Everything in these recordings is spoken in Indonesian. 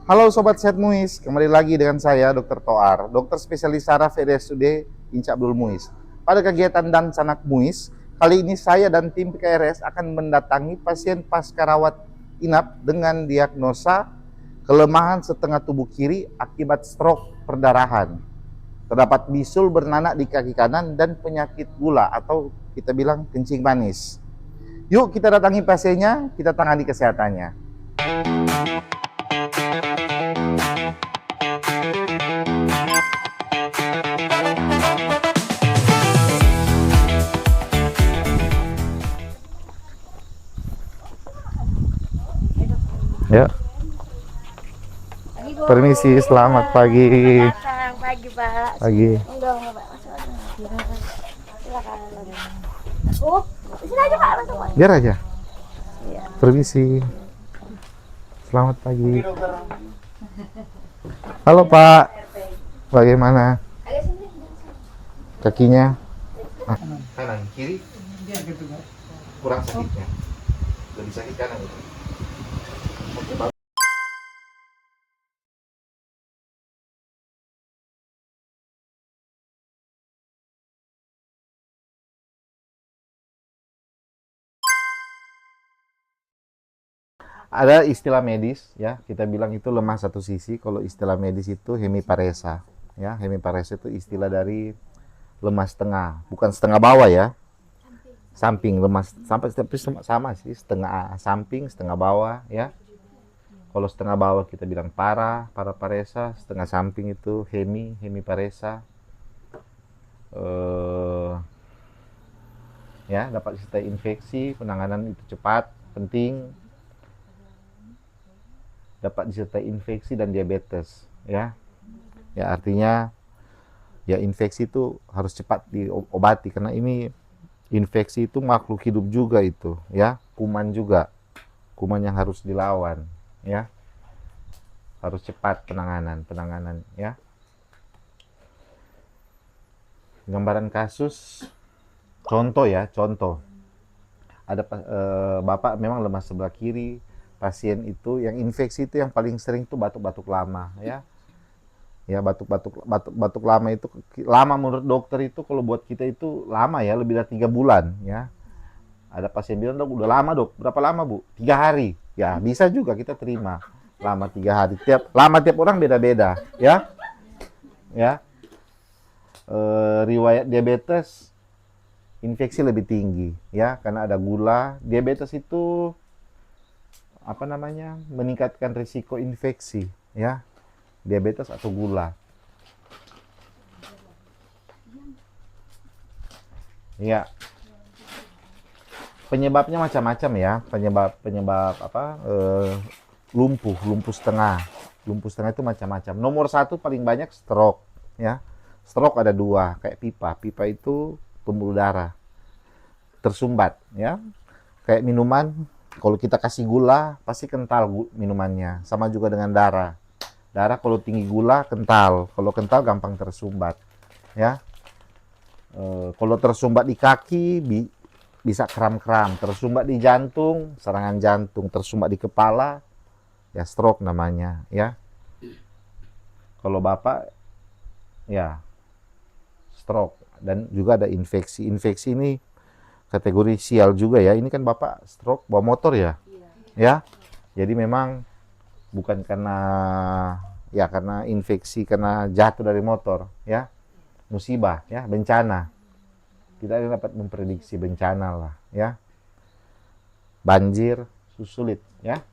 Halo Sobat Sehat Muis, kembali lagi dengan saya Dr. Toar, dokter spesialis saraf RSUD Inca Abdul Muis. Pada kegiatan Dan Sanak Muis, kali ini saya dan tim PKRS akan mendatangi pasien pasca rawat inap dengan diagnosa kelemahan setengah tubuh kiri akibat stroke perdarahan. Terdapat bisul beranak di kaki kanan dan penyakit gula atau kita bilang kencing manis. Yuk kita datangi pasiennya, kita tangani kesehatannya. Ya, permisi, selamat pagi. Selamat pagi, Pak. Pagi. Enggak, Pak. Silakan. Oh, sini aja, Pak. Masuk, Pak. Biar aja. Iya. Permisi. Selamat pagi. Halo Pak. Bagaimana? Kakinya? Kanan, kiri? Kurang sakitnya. Lebih sakit kanan itu. Ada istilah medis ya, kita bilang itu lemah satu sisi. Kalau istilah medis itu hemiparesa. Ya, hemiparesa itu istilah dari lemah setengah, bukan setengah bawah ya. Samping lemah sampai sama sih, setengah samping, setengah bawah ya. Kalau setengah bawah kita bilang paraparesa, setengah samping itu hemiparesa. Ya, dapat disertai infeksi, penanganan itu cepat, penting. Dapat disertai infeksi dan diabetes ya. Ya artinya ya infeksi itu harus cepat diobati karena ini infeksi itu makhluk hidup juga itu ya, kuman juga, kuman yang harus dilawan ya, harus cepat penanganan ya. Gambaran kasus contoh ya, contoh ada bapak memang lemah sebelah kiri, pasien itu yang infeksi itu yang paling sering tuh batuk-batuk lama ya. Ya batuk lama itu lama menurut dokter itu, kalau buat kita itu lama ya, lebih dari 3 bulan ya. Ada pasien bilang, dok udah lama dok, berapa lama bu? 3 hari ya, bisa juga kita terima lama 3 hari. Tiap orang beda-beda ya. Ya, riwayat diabetes, infeksi lebih tinggi ya karena ada gula. Diabetes itu apa namanya, meningkatkan risiko infeksi ya, diabetes atau gula. Ya, penyebabnya macam-macam ya. Penyebab apa? Lumpuh setengah. Lumpuh setengah itu macam-macam. Nomor satu paling banyak stroke ya. Stroke ada dua, kayak pipa. Pipa itu pembuluh darah tersumbat ya. Kayak minuman, kalau kita kasih gula pasti kental minumannya. Sama juga dengan darah. Darah kalau tinggi gula kental, kalau kental gampang tersumbat ya. Kalau tersumbat di kaki bisa kram-kram, tersumbat di jantung, serangan jantung, tersumbat di kepala, ya stroke namanya ya. Kalau bapak ya stroke, dan juga ada infeksi. Infeksi ini kategori sial juga ya. Ini kan bapak stroke bawa motor ya, ya. Jadi memang bukan karena ya karena infeksi, karena jatuh dari motor ya, musibah ya, bencana. Kita dapat memprediksi bencana lah ya, banjir, sulit ya.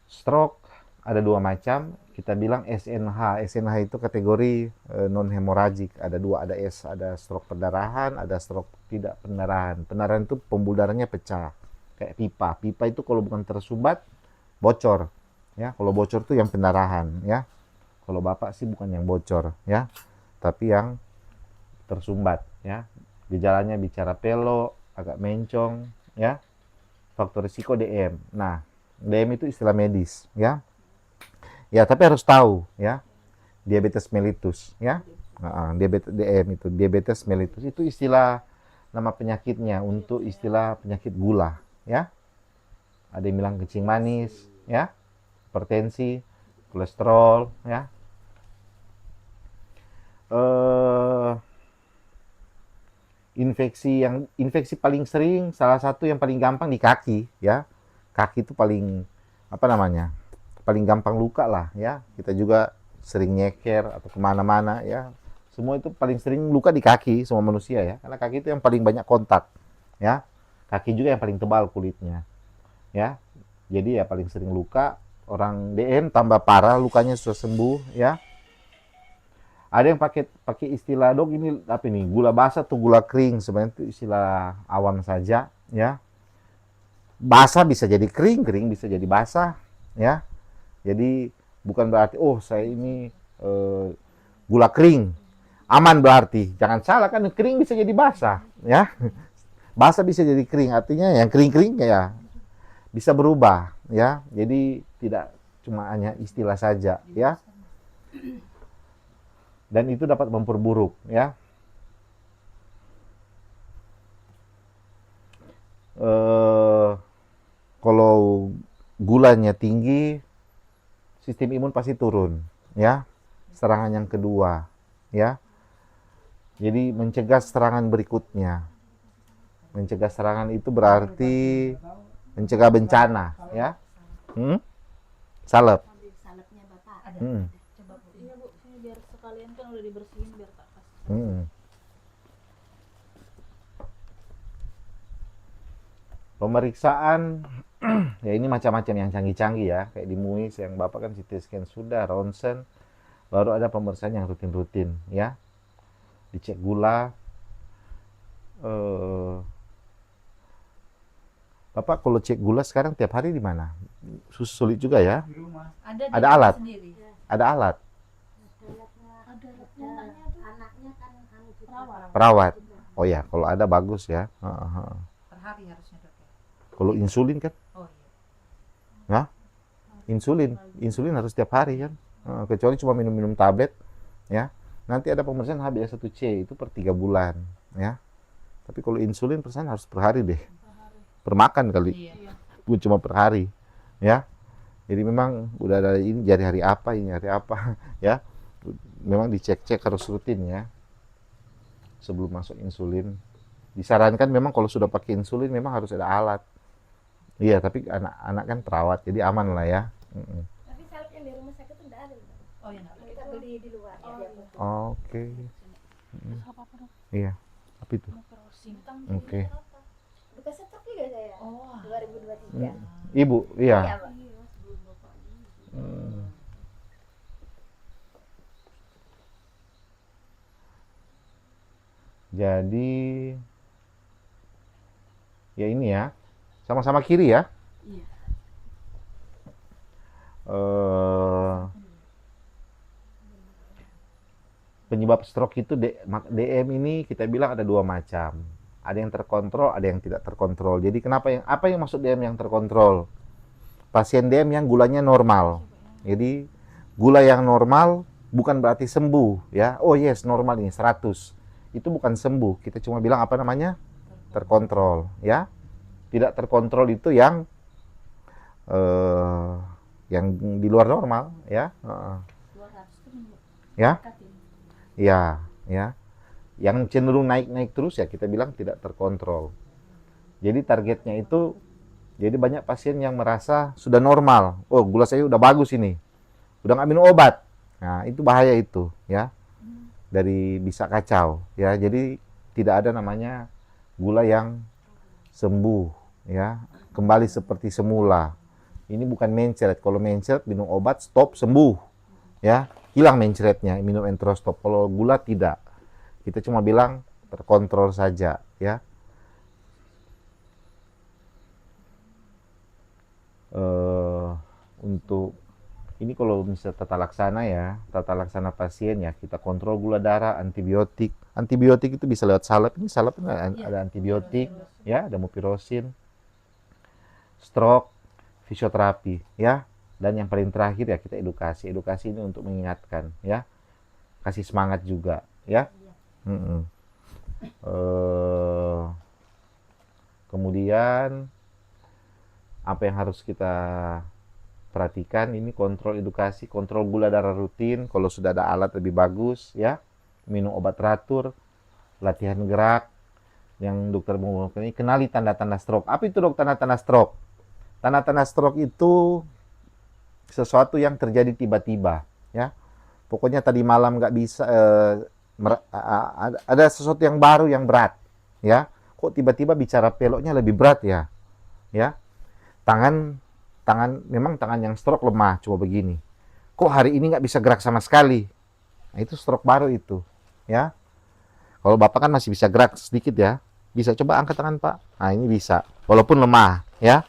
Stroke ada dua macam, kita bilang SNH. SNH itu kategori non hemoragik. Ada dua, ada ada stroke perdarahan, ada stroke tidak pendarahan. Pendarahan itu pembuluh darahnya pecah, kayak pipa. Pipa itu kalau bukan tersumbat, bocor ya. Kalau bocor itu yang pendarahan ya. Kalau bapak sih bukan yang bocor ya, tapi yang tersumbat ya. Gejalanya bicara pelo, agak mencong ya. Faktor risiko DM. Nah, DM itu istilah medis ya. Ya, tapi harus tahu ya, diabetes mellitus ya. Diabetes DM itu, diabetes mellitus itu istilah nama penyakitnya untuk istilah penyakit gula ya. ada yang bilang kencing manis, ya, hipertensi, kolesterol, ya. Eh, infeksi paling sering, salah satu yang paling gampang di kaki, ya. Kaki itu paling apa namanya, paling gampang luka lah, ya. Kita juga sering nyeker atau kemana-mana, ya. Semua itu paling sering luka di kaki semua manusia, ya, karena kaki itu yang paling banyak kontak, ya. Kaki juga yang paling tebal kulitnya, ya. Jadi ya paling sering luka. Orang DM tambah parah lukanya sudah sembuh, ya. Ada yang pakai istilah, dok ini apa ini, gula basah atau gula kering, sebenarnya itu istilah awam saja, ya. Basah bisa jadi kering, kering bisa jadi basah, ya. Jadi bukan berarti oh saya ini gula kering aman, berarti jangan salah, kan kering bisa jadi basah, ya. Basah bisa jadi kering, artinya yang kering-kering ya bisa berubah, ya. Jadi tidak cuma hanya istilah saja, ya. Dan itu dapat memperburuk, ya. Kalau gulanya tinggi, sistem imun pasti turun, ya. Serangan yang kedua, ya. Jadi mencegah serangan berikutnya. Mencegah serangan itu berarti mencegah bencana, ya. Salep. Salepnya Bapak. Ada. Hmm. Coba Bu. Iya Bu, sini biar sekalian kan udah dibersihin biar tak pas. Pemeriksaan ya ini macam-macam yang canggih-canggih, ya, kayak di MUIS yang Bapak kan CT scan sudah, ronsen, baru ada pemeriksaan yang rutin-rutin, ya. Dicek gula. Bapak kalau cek gula sekarang tiap hari di mana? Sulit juga, ya. Di rumah. Ada di Ada rumah alat? sendiri. Ada alat. Ada Anaknya kan anu juga. perawat. Perawat. Oh ya, kalau ada bagus, ya. Per hari harusnya dok ya. Kalau insulin kan, Oh iya. insulin harus tiap hari kan. Kecuali cuma minum-minum tablet, ya. Nanti ada pemeriksaan HbA1c itu per 3 bulan, ya. Tapi kalau insulin persen harus per hari deh. Per makan kali. Iya. Bukan cuma per hari, ya. Jadi memang udah ada ini jadi hari apa, ini hari apa, ya. Memang dicek-cek harus rutin, ya. Sebelum masuk insulin. Disarankan memang kalau sudah pakai insulin memang harus ada alat. Iya, tapi anak-anak kan perawat, jadi aman lah, ya. Tapi salep yang di rumah sakit tuh enggak ada. Bapak. Oh iya nak. Kita beli di luar. Oh, Ya, iya. Oke. Terus apa dok? Iya. Apa itu? Mau persingkang. Oke. bekas stroke juga saya. Oh. 2023. Ibu, iya. Iya, Pak. Jadi ya ini, ya. Sama-sama kiri, ya. Iya. Penyebab stroke itu DM ini kita bilang ada dua macam. Ada yang terkontrol, ada yang tidak terkontrol. Jadi apa yang maksud DM yang terkontrol? Pasien DM yang gulanya normal. Jadi gula yang normal bukan berarti sembuh, ya. Oh yes, normal ini 100. Itu bukan sembuh. Kita cuma bilang apa namanya? Terkontrol, ya. Tidak terkontrol itu yang di luar normal, ya. 200 tuh minggu. Ya. Kaki. Ya, ya. Yang cenderung naik-naik terus ya kita bilang tidak terkontrol. Jadi targetnya itu, jadi banyak pasien yang merasa sudah normal. Oh, gula saya udah bagus ini. Udah nggak minum obat. Nah, itu bahaya itu, ya. Dari bisa kacau, ya. Jadi tidak ada namanya gula yang sembuh, ya. Kembali seperti semula. Ini bukan mencret. Kalau mencret minum obat stop sembuh, ya. Hilang mencretnya, minum enterostop. Kalau gula tidak. Kita cuma bilang terkontrol saja, ya. Untuk ini kalau misalnya tata laksana, ya, tata laksana pasien, ya, kita kontrol gula darah, antibiotik. Antibiotik itu bisa lewat salep. Ini salep ada antibiotik, ya, ada mupirocin, stroke, fisioterapi, ya. Dan yang paling terakhir ya kita edukasi. Edukasi ini untuk mengingatkan, ya. Kasih semangat juga, ya. Kemudian Apa yang harus kita perhatikan ini kontrol edukasi, kontrol gula darah rutin, kalau sudah ada alat lebih bagus ya. Minum obat teratur, latihan gerak yang dokter mau ini, kenali tanda-tanda stroke. Apa itu dok tanda-tanda stroke? Tanda-tanda stroke itu sesuatu yang terjadi tiba-tiba ya. Pokoknya tadi malam nggak bisa ada sesuatu yang baru yang berat ya. Kok tiba-tiba bicara peloknya lebih berat ya? Ya. Tangan memang tangan yang stroke lemah coba begini. Kok hari ini nggak bisa gerak sama sekali? Nah, itu stroke baru itu ya. Kalau Bapak kan masih bisa gerak sedikit ya. Bisa coba angkat tangan Pak. Nah, ini bisa. Walaupun lemah ya.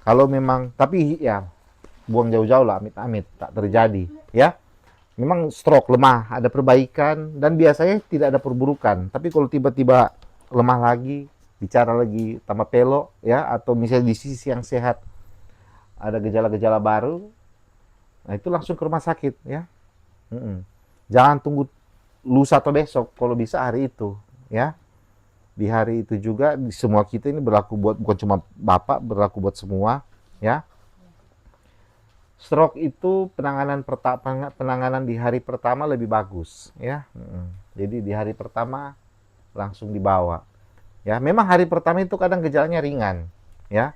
Kalau memang tapi ya buang jauh-jauh lah, amit-amit tak terjadi ya. Memang stroke lemah, ada perbaikan dan biasanya tidak ada perburukan. Tapi kalau tiba-tiba lemah lagi, bicara lagi tambah pelok ya, atau misalnya di sisi yang sehat ada gejala-gejala baru, nah itu langsung ke rumah sakit ya. Jangan tunggu lusa atau besok, kalau bisa hari itu ya. Di hari itu juga di semua kita ini berlaku buat bukan cuma Bapak, berlaku buat semua ya. Stroke itu penanganan di hari pertama lebih bagus ya. Jadi di hari pertama langsung dibawa. Ya, memang hari pertama itu kadang gejalanya ringan ya.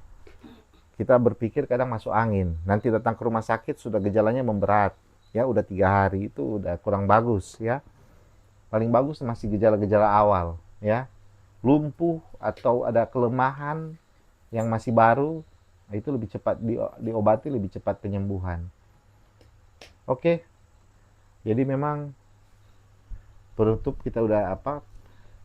Kita berpikir kadang masuk angin. Nanti datang ke rumah sakit sudah gejalanya memberat. Ya, udah 3 hari itu udah kurang bagus ya. Paling bagus masih gejala-gejala awal ya. Lumpuh atau ada kelemahan yang masih baru, itu lebih cepat diobati, lebih cepat penyembuhan. Oke. Jadi memang penutup kita udah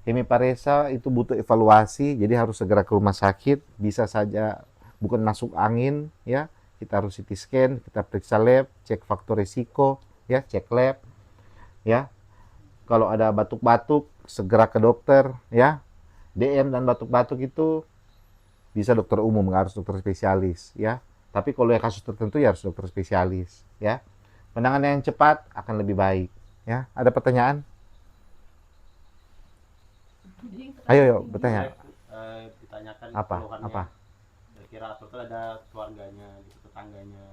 hemiparesa itu butuh evaluasi, jadi harus segera ke rumah sakit, bisa saja bukan masuk angin ya. Kita harus CT scan, kita periksa lab, cek faktor risiko ya, cek lab ya. Kalau ada batuk-batuk segera ke dokter ya. DM dan batuk-batuk itu bisa dokter umum, nggak harus dokter spesialis ya. Tapi kalau yang kasus tertentu ya harus dokter spesialis ya. Penanganan yang cepat akan lebih baik ya. Ada pertanyaan? Ayo bertanya. Ditanyakan Apa? keluhannya. Apa? Kira-kira atau ada keluarganya gitu, tetangganya.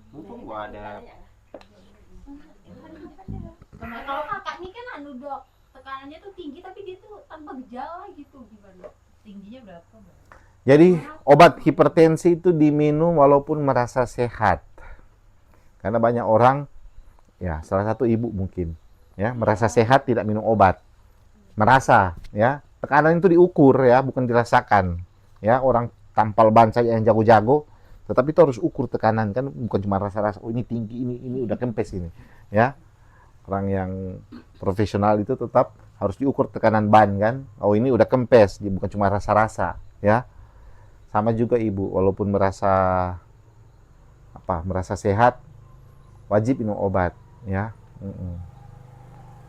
Mumpung gua ada. Nah, kalau kakak ini kan dok, tekanannya tuh tinggi tapi dia tuh tanpa gejala gitu, gimana? Tingginya berapa? Jadi obat hipertensi itu diminum walaupun merasa sehat. Karena banyak orang, ya salah satu ibu mungkin, ya merasa sehat tidak minum obat. Merasa, ya tekanan itu diukur ya, bukan dirasakan. Ya orang tampal ban saja yang jago-jago, tetapi itu harus ukur tekanan kan, bukan cuma rasa-rasa. Oh ini tinggi, ini udah kempes ini, ya. Orang yang profesional itu tetap harus diukur tekanan ban kan. Oh ini udah kempes, bukan cuma rasa-rasa, ya. Sama juga ibu, walaupun merasa sehat, wajib minum obat, ya.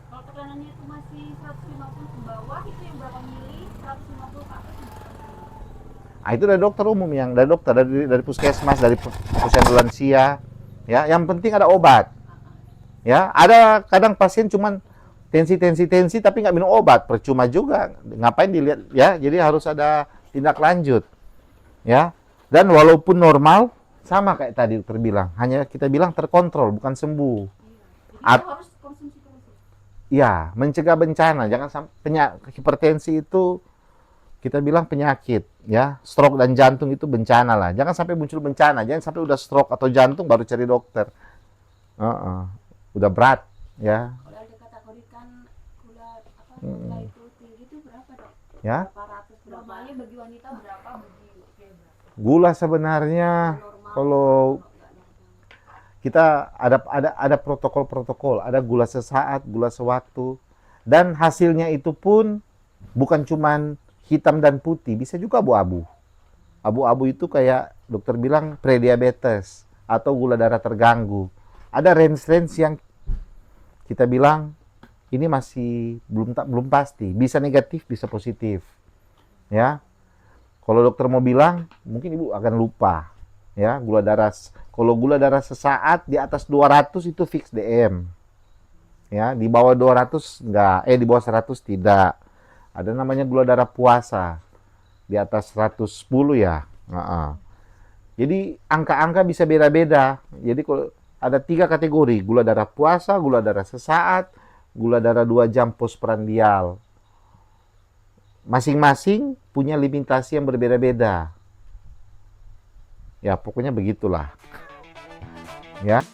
Kalau tekanannya itu masih 150 ke bawah, itu yang berapa mili? 150 ke atas? Nah, itu dari dokter umum dari puskesmas, dari posyandu lansia, ya. Yang penting ada obat, ya. Ada kadang pasien cuman tensi tapi nggak minum obat, percuma juga. Ngapain dilihat, ya? Jadi harus ada tindak lanjut. Ya, dan walaupun normal sama kayak tadi dokter bilang, hanya kita bilang terkontrol bukan sembuh. Harus konsumsi terus. Ya, mencegah bencana, jangan sampai hipertensi itu kita bilang penyakit, ya. Stroke dan jantung itu bencana lah. Jangan sampai muncul bencana, jangan sampai udah stroke atau jantung baru cari dokter. Udah berat, ya. Kalau ada kategorikan gula itu tinggi itu berapa dok? Ya. Berapa ratus? Normalnya bagi wanita berapa? Bagi pria berapa? Gula sebenarnya kalau kita ada protokol-protokol, ada gula sesaat, gula sewaktu, dan hasilnya itu pun bukan cuman hitam dan putih, bisa juga abu-abu. Abu-abu itu kayak dokter bilang prediabetes atau gula darah terganggu. Ada range yang kita bilang ini masih belum pasti, bisa negatif, bisa positif, ya. Kalau dokter mau bilang, mungkin ibu akan lupa, ya gula darah. Kalau gula darah sesaat di atas 200 itu fix DM, ya di bawah 200 enggak, di bawah 100 tidak. Ada namanya gula darah puasa, di atas 110 ya. Jadi angka-angka bisa beda-beda. Jadi kalau ada 3 kategori, gula darah puasa, gula darah sesaat, gula darah 2 jam postprandial. Masing-masing punya limitasi yang berbeda-beda. Ya, pokoknya begitulah. Ya.